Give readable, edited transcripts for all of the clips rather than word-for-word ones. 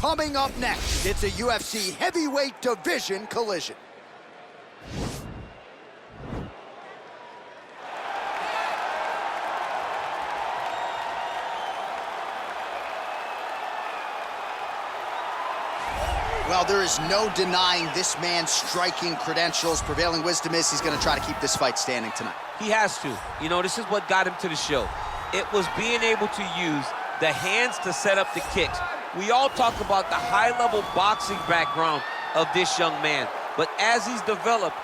Coming up next, it's a UFC heavyweight division collision. Well, there is no denying this man's striking credentials. Prevailing wisdom is he's going to try to keep this fight standing tonight. He has to. You know, this is what got him to the show. It was being able to use the hands to set up the kicks. We all talk about the high-level boxing background of this young man. But as he's developed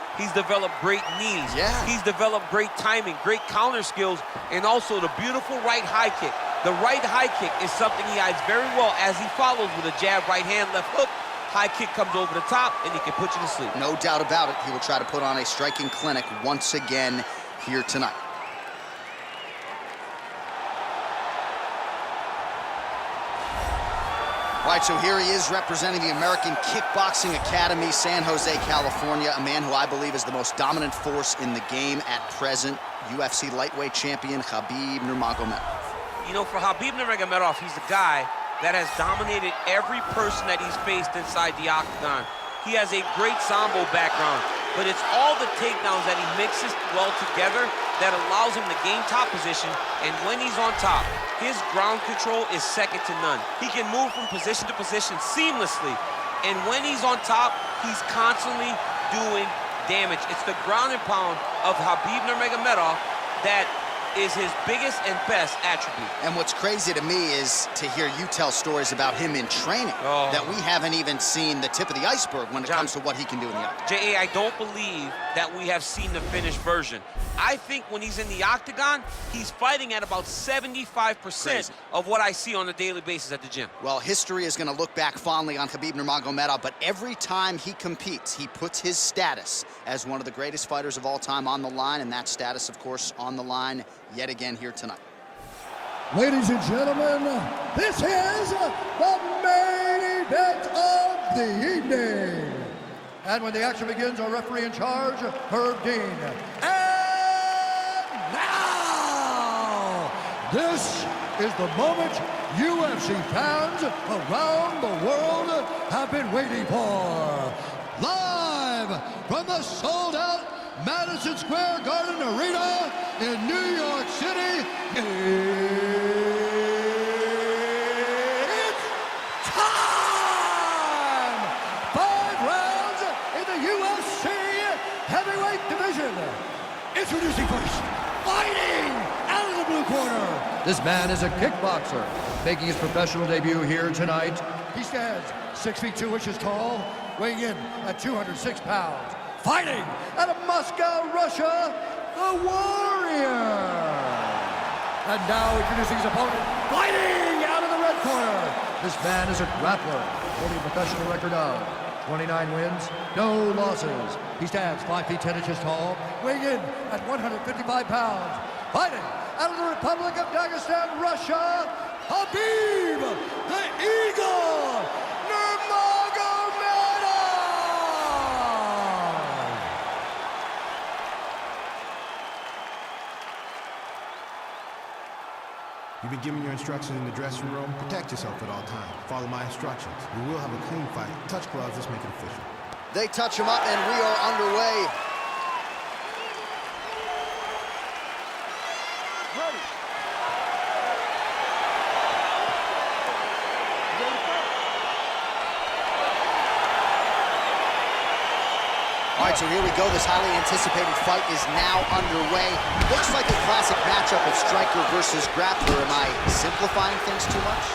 great knees. Yeah. He's developed great timing, great counter skills, and also the beautiful right high kick. The right high kick is something he hides very well as he follows with a jab, right hand, left hook. High kick comes over the top, and he can put you to sleep. No doubt about it. He will try to put on a striking clinic once again here tonight. All right, so here he is representing the American Kickboxing Academy, San Jose, California, a man who I believe is the most dominant force in the game at present, UFC lightweight champion Khabib Nurmagomedov. You know, for Khabib Nurmagomedov, he's the guy that has dominated every person that he's faced inside the octagon. He has a great Sambo background, but it's all the takedowns that he mixes well together that allows him to gain top position, and when he's on top, his ground control is second to none. He can move from position to position seamlessly, and when he's on top, he's constantly doing damage. It's the ground and pound of Khabib Nurmagomedov that is his biggest and best attribute. And what's crazy to me is to hear you tell stories about him in training that we haven't even seen the tip of the iceberg when it comes to what he can do in the octagon. J.A., I don't believe that we have seen the finished version. I think when he's in the octagon, he's fighting at about 75% of what I see on a daily basis at the gym. Well, history is going to look back fondly on Khabib Nurmagomedov, but every time he competes, he puts his status as one of the greatest fighters of all time on the line, and that status, of course, on the line yet again here tonight. Ladies and gentlemen, this is the main event of the evening. And when the action begins, our referee in charge, Herb Dean. And now, this is the moment UFC fans around the world have been waiting for. Live from the sold-out Madison Square Garden Arena in New York City, it's time! 5 rounds in the UFC heavyweight division. Introducing first, fighting out of the blue corner. This man is a kickboxer, making his professional debut here tonight. He stands 6 feet 2 inches tall, weighing in at 206 pounds. Fighting out of Moscow, Russia, the Warrior. And now introducing his opponent, fighting out of the red corner. This man is a grappler, holding a professional record of 29 wins, no losses. He stands 5 feet 10 inches tall, weighing in at 155 pounds. Fighting out of the Republic of Dagestan, Russia, Khabib the Eagle Nurmagomedov. You've been given your instructions in the dressing room. Protect yourself at all times. Follow my instructions. We will have a clean fight. Touch gloves, let's make it official. They touch him up, and we are underway. Ready. All right, so here we go. This highly anticipated fight is now underway. Looks like a classic matchup of striker versus grappler. Am I simplifying things too much?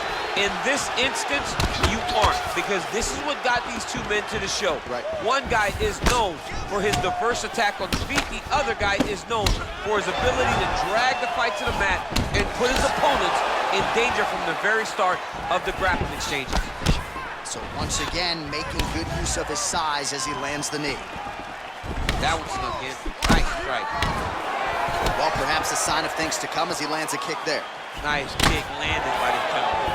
In this instance, you aren't, because this is what got these two men to the show. Right. One guy is known for his diverse attack on the feet. The other guy is known for his ability to drag the fight to the mat and put his opponents in danger from the very start of the grappling exchanges. So once again, making good use of his size as he lands the knee. That one snuck in. Nice strike. Well, perhaps a sign of things to come as he lands a kick there. Nice kick landed by the counter.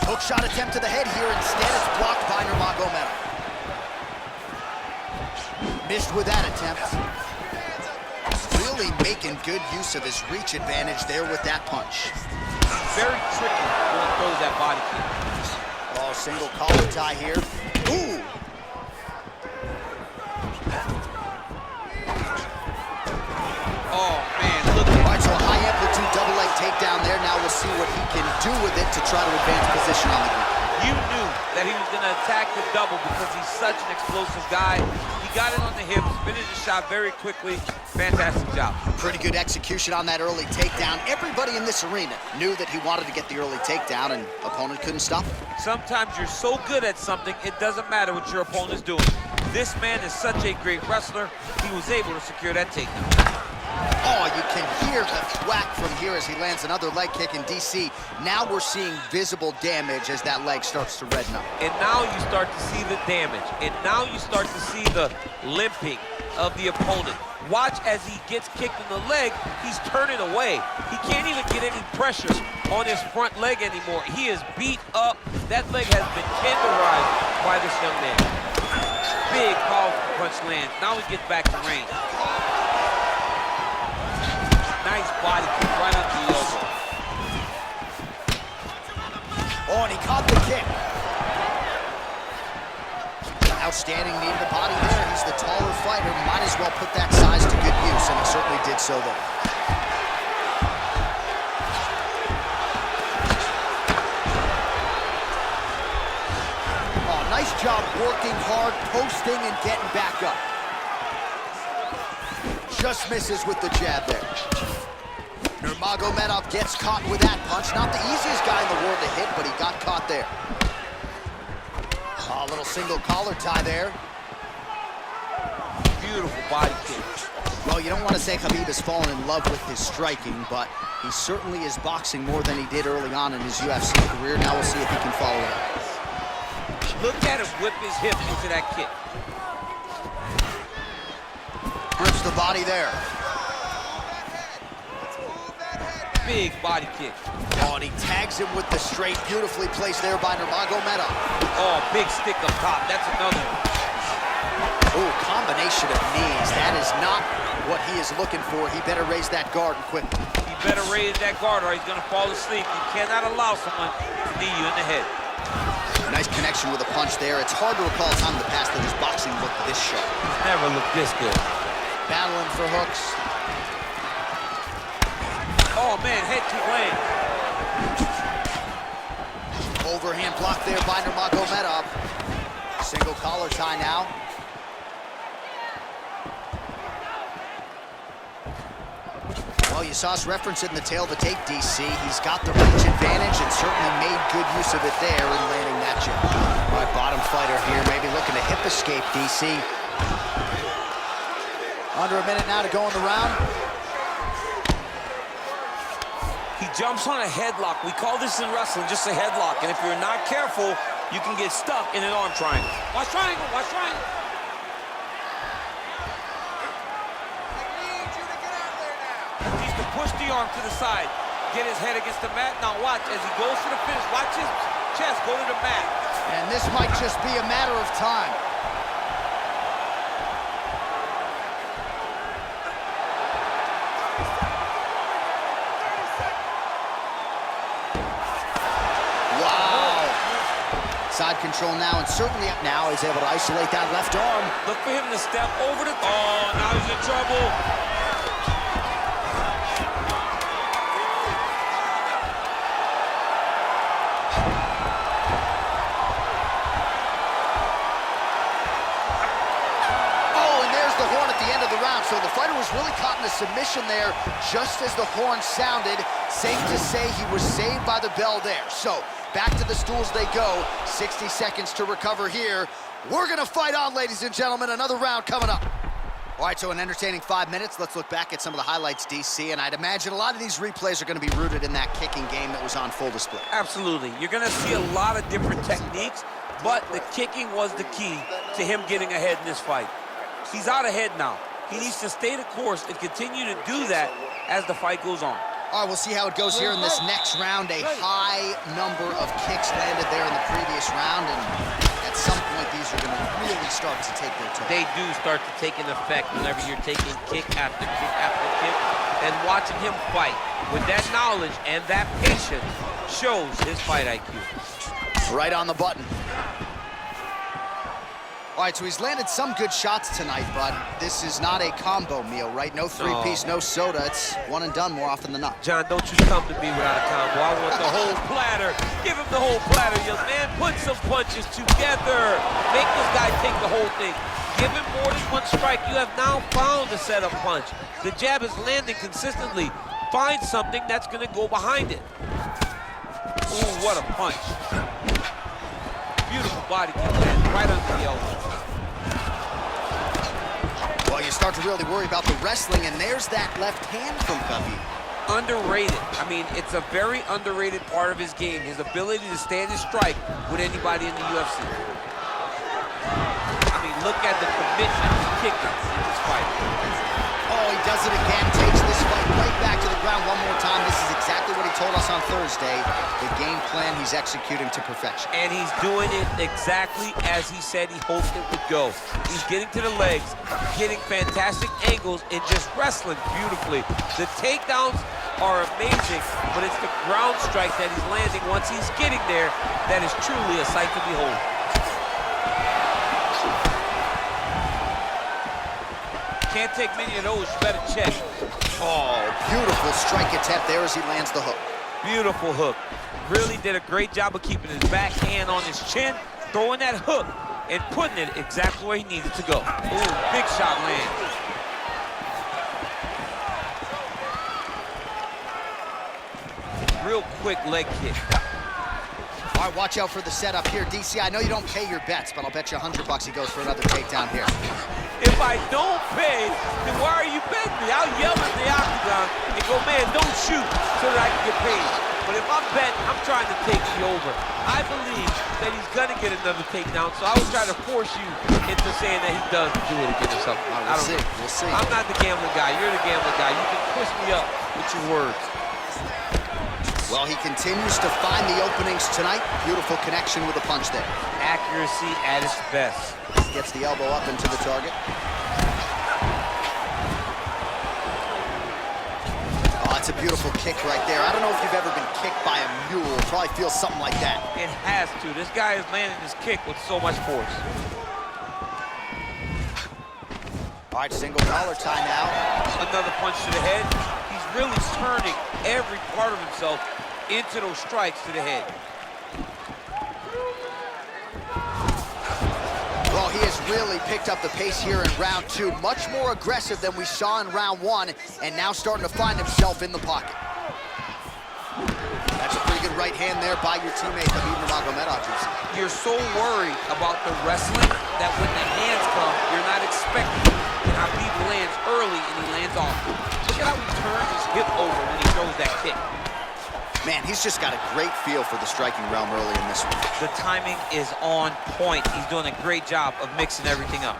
Hook shot attempt to the head here. Instead, it's blocked by Nurmagomedov. Missed with that attempt. Really making good use of his reach advantage there with that punch. Very tricky when he throws that body kick. Oh, single collar tie here. Ooh! Oh, man, look at All right, so a high amplitude double leg takedown there. Now we'll see what he can do with it to try to advance position on the ground. You knew that he was going to attack the double because he's such an explosive guy. He got it on the hips, finished the shot very quickly. Fantastic job. Pretty good execution on that early takedown. Everybody in this arena knew that he wanted to get the early takedown, and opponent couldn't stop him. Sometimes you're so good at something, it doesn't matter what your opponent's doing. This man is such a great wrestler. He was able to secure that takedown. Oh, you can hear the thwack from here as he lands another leg kick in DC. Now we're seeing visible damage as that leg starts to redden up. And now you start to see the damage. And now you start to see the limping of the opponent. Watch as he gets kicked in the leg, he's turning away. He can't even get any pressure on his front leg anymore. He is beat up. That leg has been tenderized by this young man. Big, powerful punch lands. Now he gets back to range. Nice body kick right under the elbow. Oh, and he caught the kick. Outstanding knee to the body there. He's the taller fighter. Might as well put that size to good use, and he certainly did so there. Oh, nice job working hard, posting, and getting back up. Just misses with the jab there. Nurmagomedov gets caught with that punch. Not the easiest guy in the world to hit, but he got caught there. Oh, a little single collar tie there. Beautiful body kick. Well, you don't want to say Khabib has fallen in love with his striking, but he certainly is boxing more than he did early on in his UFC career. Now we'll see if he can follow it up. Look at him whip his hip into that kick. Grips the body there. Big body kick. Oh, and he tags him with the straight, beautifully placed there by Nurmagomedov. Oh, big stick up top. That's another one. Oh, combination of knees. That is not what he is looking for. He better raise that guard and quickly. He better raise that guard or he's going to fall asleep. You cannot allow someone to knee you in the head. Nice connection with a punch there. It's hard to recall a time in the past that his boxing looked this sharp. He's never looked this good. Battling for hooks. Oh, man, head kick land. Overhand block there by Nurmagomedov. Single collar tie now. Well, you saw us reference it in the tail of the tape, DC. He's got the reach advantage and certainly made good use of it there in landing that jab. All right, bottom fighter here, maybe looking to hip escape, DC. Under a minute now to go in the round. He jumps on a headlock. We call this in wrestling just a headlock. And if you're not careful, you can get stuck in an arm triangle. Watch triangle, watch triangle. He needs to push the arm to the side. Get his head against the mat. Now watch as he goes to the finish. Watch his chest go to the mat. And this might just be a matter of time. Side control now, and certainly now he's able to isolate that left arm. Look for him to step over the... Oh, now he's in trouble. Oh, and there's the horn at the end of the round. So the fighter was really caught in a submission there just as the horn sounded. Safe to say he was saved by the bell there. So back to the stools they go. 60 seconds to recover here. We're gonna fight on, ladies and gentlemen. Another round coming up. All right, so an entertaining 5 minutes. Let's look back at some of the highlights, DC, and I'd imagine a lot of these replays are gonna be rooted in that kicking game that was on full display. Absolutely. You're gonna see a lot of different techniques, but the kicking was the key to him getting ahead in this fight. He's out ahead now. He needs to stay the course and continue to do that as the fight goes on. All right, we'll see how it goes here in this next round. A high number of kicks landed there in the previous round, and at some point, these are going to really start to take their toll. They do start to take an effect whenever you're taking kick after kick after kick, and watching him fight with that knowledge and that patience shows his fight IQ. Right on the button. All right, so he's landed some good shots tonight, but this is not a combo meal, right? No three-piece, no soda. It's one and done more often than not. John, don't you come to me without a combo. I want the whole platter. Give him the whole platter, young man. Put some punches together. Make this guy take the whole thing. Give him more than one strike. You have now found a setup punch. The jab is landing consistently. Find something that's going to go behind it. Ooh, what a punch. Beautiful body kick land right under the elbow. Well, you start to really worry about the wrestling, and there's that left hand from Khabib. Underrated. I mean, it's a very underrated part of his game, his ability to stand and strike with anybody in the UFC. I mean, look at the commitment to kicking in this fight. Oh, he does it again, takes this fight right back to the ground one more time. This is exactly what he told us on Thursday. The game plan he's executing to perfection. And he's doing it exactly as he said he hoped it would go. He's getting to the legs, getting fantastic angles, and just wrestling beautifully. The takedowns are amazing, but it's the ground strike that he's landing once he's getting there that is truly a sight to behold. Can't take many of those, you better check. Oh, beautiful strike attempt there as he lands the hook. Beautiful hook. Really did a great job of keeping his back hand on his chin, throwing that hook, and putting it exactly where he needed to go. Ooh, big shot land. Real quick leg kick. All right, watch out for the setup here. DC, I know you don't pay your bets, but I'll bet you $100 he goes for another takedown here. If I don't pay, then why are you betting me? I'll yell at the octagon and go, man, don't shoot so that I can get paid. But if I'm betting, I'm trying to take you over. I believe that he's gonna get another takedown, so I will try to force you into saying that he does do it again or something. Right, we'll see. I'm not the gambling guy. You're the gambling guy. You can twist me up with your words. Well, he continues to find the openings tonight. Beautiful connection with the punch there. Accuracy at its best. Gets the elbow up into the target. Oh, that's a beautiful kick right there. I don't know if you've ever been kicked by a mule. Probably feels something like that. It has to. This guy is landing his kick with so much force. All right, single collar tie now. Another punch to the head. He's really turning every part of himself into those strikes to the head. Well, he has really picked up the pace here in round two. Much more aggressive than we saw in round one, and now starting to find himself in the pocket. That's a pretty good right hand there by your teammate, Khabib Nurmagomedov. You're so worried about the wrestling that when the hands come, you're not expecting it. And Khabib lands early and he lands often. Look at how he turns his hip over when he throws that kick. Man, he's just got a great feel for the striking realm early in this one. The timing is on point. He's doing a great job of mixing everything up.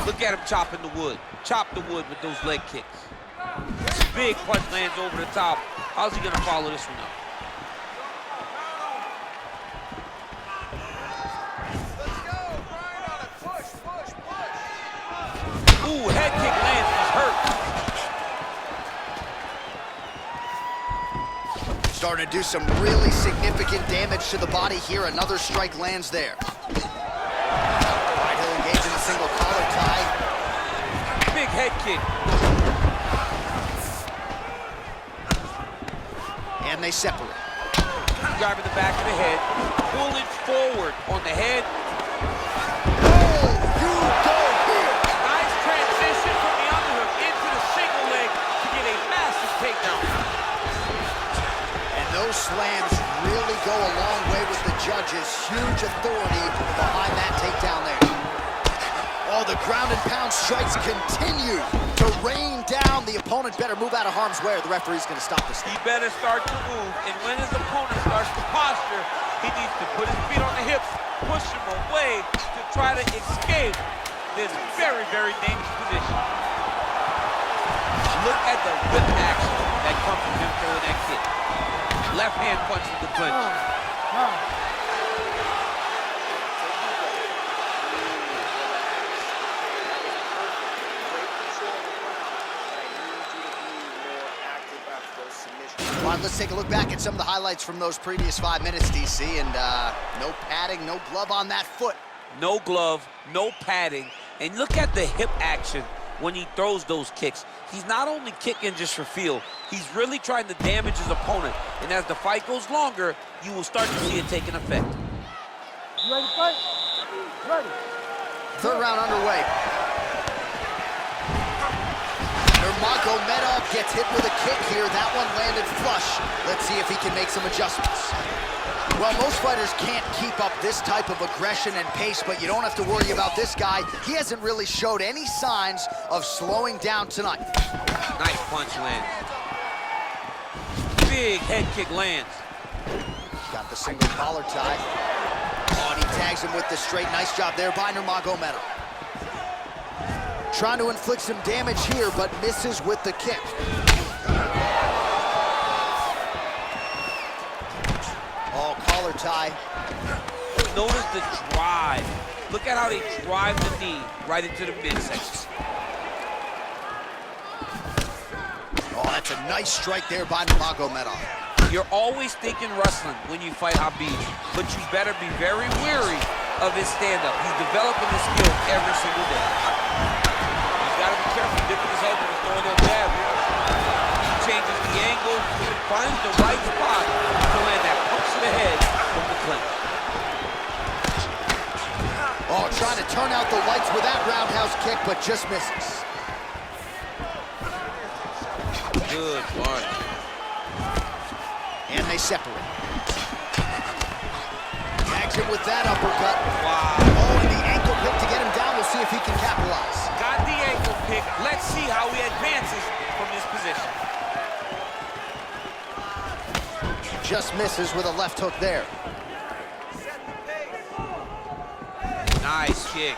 Look at him chopping the wood. Chop the wood with those leg kicks. Big punch lands over the top. How's he gonna follow this one up? Ooh, head kick lands, he's hurt. Starting to do some really significant damage to the body here. Another strike lands there. All right, he'll engage in a single collar tie. Big head kick. And they separate. Driving the back of the head, pulling forward on the head. Oh, you go here. Nice transition from the underhook into the single leg to get a massive takedown. And those slams really go a long way with the judges. Huge authority behind that takedown there. Oh, the ground and pound strikes continue to rain down. The opponent better move out of harm's way or the referee's going to stop this thing. He better start to move, and when his opponent starts to posture, he needs to put his feet on the hips, push him away to try to escape this very, very dangerous position. Look at the whip action that comes from him throwing that kick. Left hand punches the clinch. right, let's take a look back at some of the highlights from those previous 5 minutes, DC, and no padding, no glove on that foot. No glove, no padding, and look at the hip action when he throws those kicks. He's not only kicking just for feel, he's really trying to damage his opponent, and as the fight goes longer, you will start to see it taking effect. You ready to fight? Ready. Third round underway. Nurmagomedov gets hit with a kick here. That one landed flush. Let's see if he can make some adjustments. Well, most fighters can't keep up this type of aggression and pace, but you don't have to worry about this guy. He hasn't really showed any signs of slowing down tonight. Nice punch lands. Big head kick lands. Got the single collar tie. Oh, and he tags him with the straight. Nice job there by Nurmagomedov. Trying to inflict some damage here, but misses with the kick. Oh, collar tie. Notice the drive. Look at how they drive the knee right into the midsection. Oh, that's a nice strike there by Nurmagomedov. You're always thinking wrestling when you fight Khabib, but you better be very wary of his stand-up. He's developing the skill every single day. He's got to be careful dipping his elbow and throwing those jabs. He changes the angle, finds the right spot to land that punch to the head from the clinch. Oh, trying to turn out the lights with that roundhouse kick, but just misses. Good punch. And they separate. Tags him with that uppercut. Wow. Oh, and the ankle pick to get him down. We'll see if he can capitalize. Got the ankle pick. Let's see how he advances from this position. Just misses with a left hook there. Nice kick.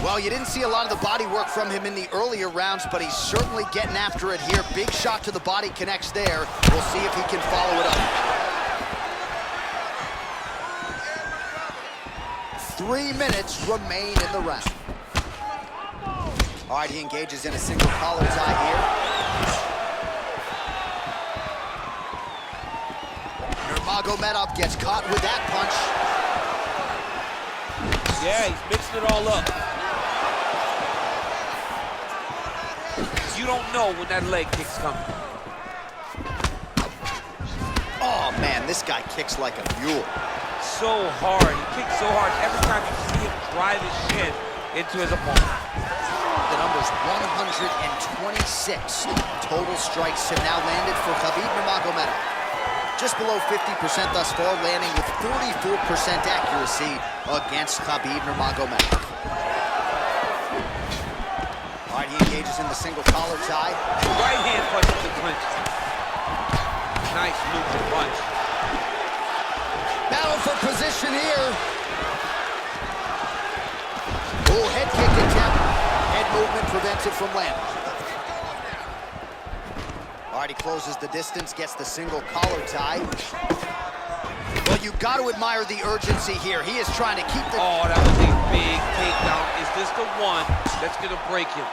Well, you didn't see a lot of the body work from him in the earlier rounds, but he's certainly getting after it here. Big shot to the body connects there. We'll see if he can follow it up. 3 minutes remain in the round. All right, he engages in a single collar tie here. Nurmagomedov gets caught with that punch. Yeah, he's mixing it all up. You don't know when that leg kick's coming. Oh, man, this guy kicks like a mule. So hard. He kicks so hard. Every time you see him drive his shin into his opponent. The number's 126 total strikes have now landed for Khabib Nurmagomedov. Just below 50% thus far, landing with 44% accuracy against Khabib Nurmagomedov. All right, he engages in the single collar tie. Right hand punch to the clinch. Nice looping punch. Battle for position here. Oh, head kick attempt. Head movement prevents it from landing. All right, he closes the distance, gets the single collar tie. Well, you got to admire the urgency here. He is trying to keep the... Oh, that was a big takedown. Is this the one that's going to break him?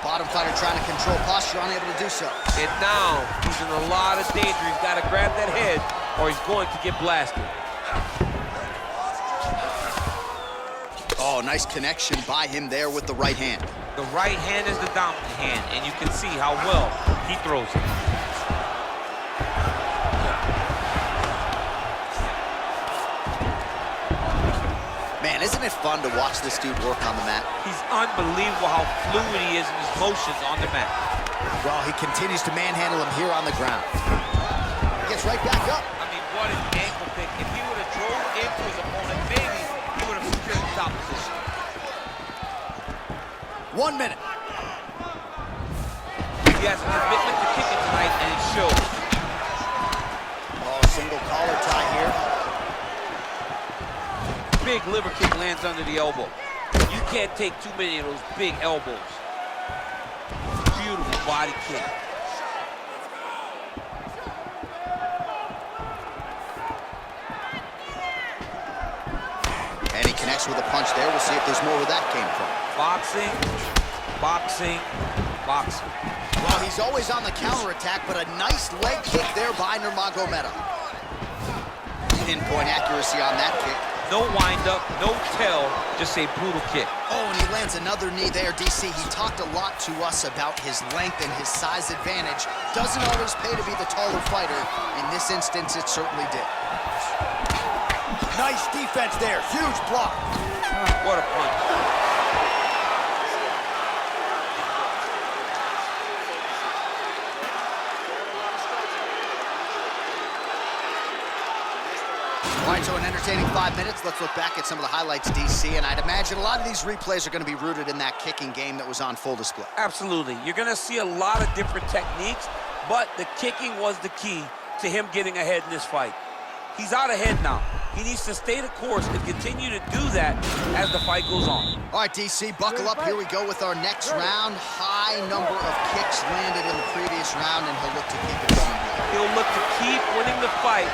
Bottom fighter trying to control posture, unable to do so. And now, he's in a lot of danger. He's got to grab that head or he's going to get blasted. Oh, nice connection by him there with the right hand. The right hand is the dominant hand, and you can see how well he throws it. Man, isn't it fun to watch this dude work on the mat? He's unbelievable how fluid he is in his motions on the mat. Well, he continues to manhandle him here on the ground. Gets right back up. I mean, what an ankle pick. If he would have drove into his opponent, maybe he would have secured the top position. 1 minute. He has a commitment to kicking tonight, and it shows. Oh, single collar tie here. Big liver kick lands under the elbow. You can't take too many of those big elbows. Beautiful body kick. And he connects with a punch there. We'll see if there's more where that came from. Boxing, boxing, boxing. Well, he's always on the counterattack, but a nice leg kick there by Nurmagomedov. Pinpoint accuracy on that kick. No wind-up, no tell, just a brutal kick. Oh, and he lands another knee there, DC. He talked a lot to us about his length and his size advantage. Doesn't always pay to be the taller fighter. In this instance, it certainly did. Nice defense there, huge block. What a punch. All right, so an entertaining 5 minutes. Let's look back at some of the highlights, DC, and I'd imagine a lot of these replays are going to be rooted in that kicking game that was on full display. Absolutely. You're going to see a lot of different techniques, but the kicking was the key to him getting ahead in this fight. He's out ahead now. He needs to stay the course and continue to do that as the fight goes on. All right, DC, buckle up. Here we go with our next round. High number of kicks landed in the previous round, and he'll look to keep it going here. He'll look to keep winning the fight.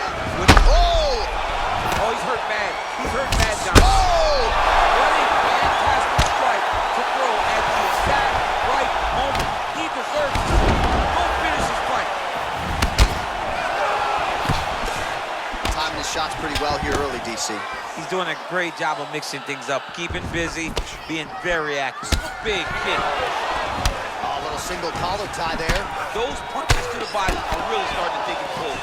Oh, he's hurt bad. He's hurt bad, John. Oh! What a fantastic strike to throw at the exact right moment. He deserves it. Go finish his fight. Timing his shots pretty well here early, DC. He's doing a great job of mixing things up, keeping busy, being very active. Big kick. Oh, a little single collar tie there. Those punches to the body are really starting to take it full.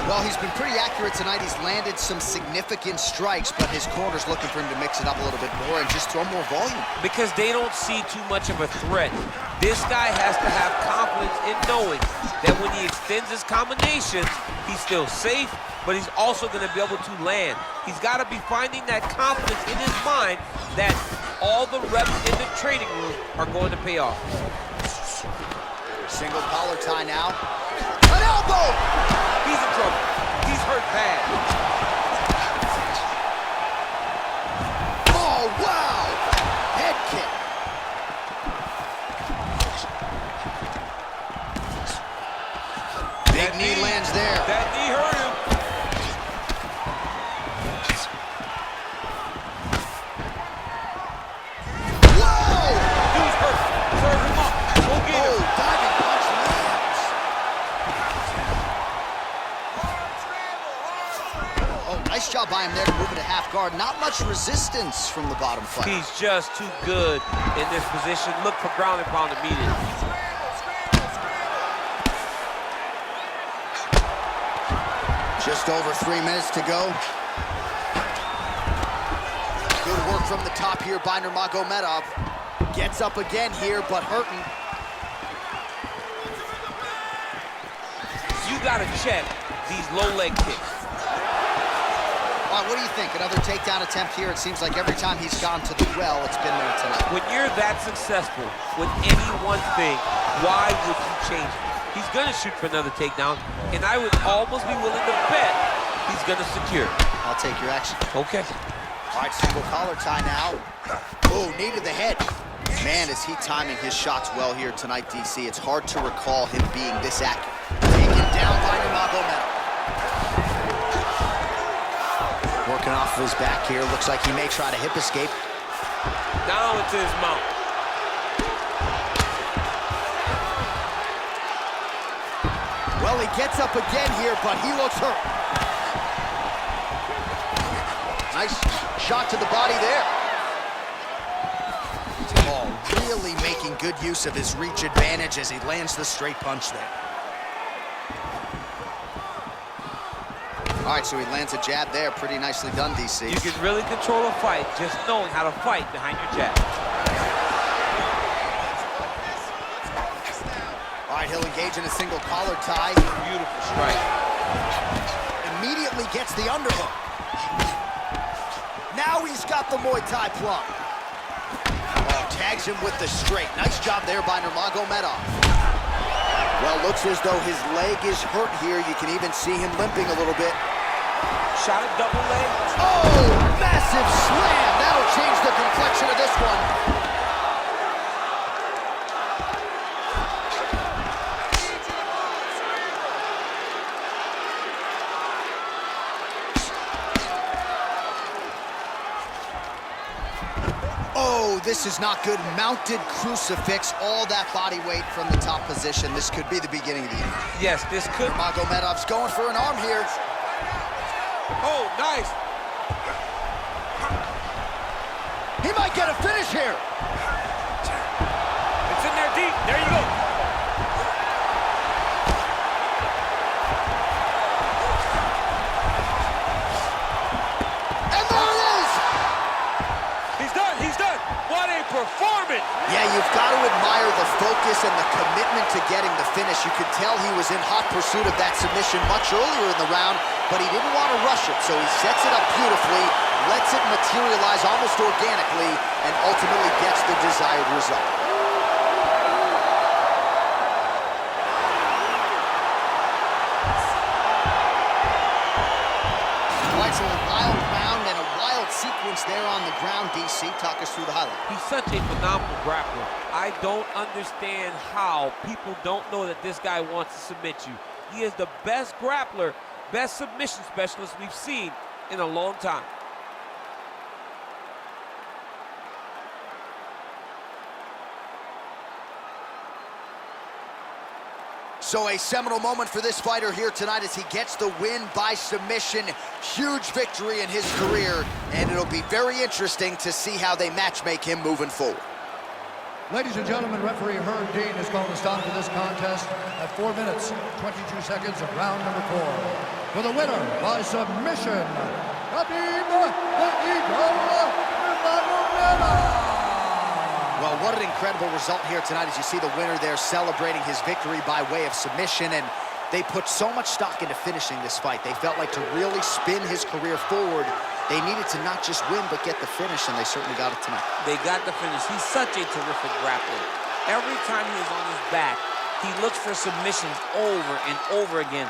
Well, he's been pretty accurate tonight. He's landed some significant strikes, but his corner's looking for him to mix it up a little bit more and just throw more volume. Because they don't see too much of a threat. This guy has to have confidence in knowing that when he extends his combinations, he's still safe, but he's also going to be able to land. He's got to be finding that confidence in his mind that all the reps in the training room are going to pay off. Single collar tie now. An elbow! He's in trouble. He's hurt bad. Oh, wow! Head kick. Big knee lands there. That knee hurt him. Whoa! Dude's hurt. Serve him up. Go get him. Oh, diving punch lands. Oh, nice job by him there to move it to half guard. Not much resistance from the bottom fighter. He's just too good in this position. Look for ground and pound immediately. Just over 3 minutes to go. Good work from the top here by Nurmagomedov. Gets up again here, but hurting. You gotta check these low leg kicks. All right, what do you think? Another takedown attempt here. It seems like every time he's gone to the well, it's been there tonight. When you're that successful with any one thing, why would you change it? He's gonna shoot for another takedown, and I would almost be willing to bet he's gonna secure. I'll take your action. Okay. All right, single collar tie now. Oh, knee to the head. Man, is he timing his shots well here tonight, DC. It's hard to recall him being this accurate. Taken down by Nurmagomedov. Working off of his back here. Looks like he may try to hip escape. Down into his mount. Well, he gets up again here, but he looks hurt. Nice shot to the body there. Oh, really making good use of his reach advantage as he lands the straight punch there. All right, so he lands a jab there. Pretty nicely done, DC. You can really control a fight just knowing how to fight behind your jab. All right, he'll engage in a single collar tie. Beautiful strike. Immediately gets the underhook. Now he's got the Muay Thai plum. Oh, tags him with the straight. Nice job there by Nurmagomedov. Well, looks as though his leg is hurt here. You can even see him limping a little bit. Shot a double leg. Oh, massive slam. That'll change the complexion of this one. Oh, this is not good. Mounted crucifix, all that body weight from the top position. This could be the beginning of the end. Yes, this could. Nurmagomedov's going for an arm here. Oh, nice. He might get a finish here. It's in there deep. There you go. And there it is! He's done. He's done. What a performance. Yeah, you've got to admire the focus and the commitment to getting the finish. You could tell he was in hot pursuit of that submission much earlier in the round, but he didn't want to rush it, so he sets it up beautifully, lets it materialize almost organically, and ultimately gets the desired result. Quite a wild round and a wild sequence there on the ground, DC. Talk us through the highlight. He's such a phenomenal grappler. I don't understand how people don't know that this guy wants to submit you. He is the best grappler, best submission specialist we've seen in a long time. So a seminal moment for this fighter here tonight as he gets the win by submission. Huge victory in his career, and it'll be very interesting to see how they matchmake him moving forward. Ladies and gentlemen, referee Herb Dean is going to stop to this contest at 4 minutes, 22 seconds of round number 4. For the winner by submission, Khabib Nurmagomedov. Well, what an incredible result here tonight as you see the winner there celebrating his victory by way of submission, and they put so much stock into finishing this fight. They felt like to really spin his career forward, they needed to not just win, but get the finish, and they certainly got it tonight. They got the finish. He's such a terrific grappler. Every time he is on his back, he looks for submissions over and over again.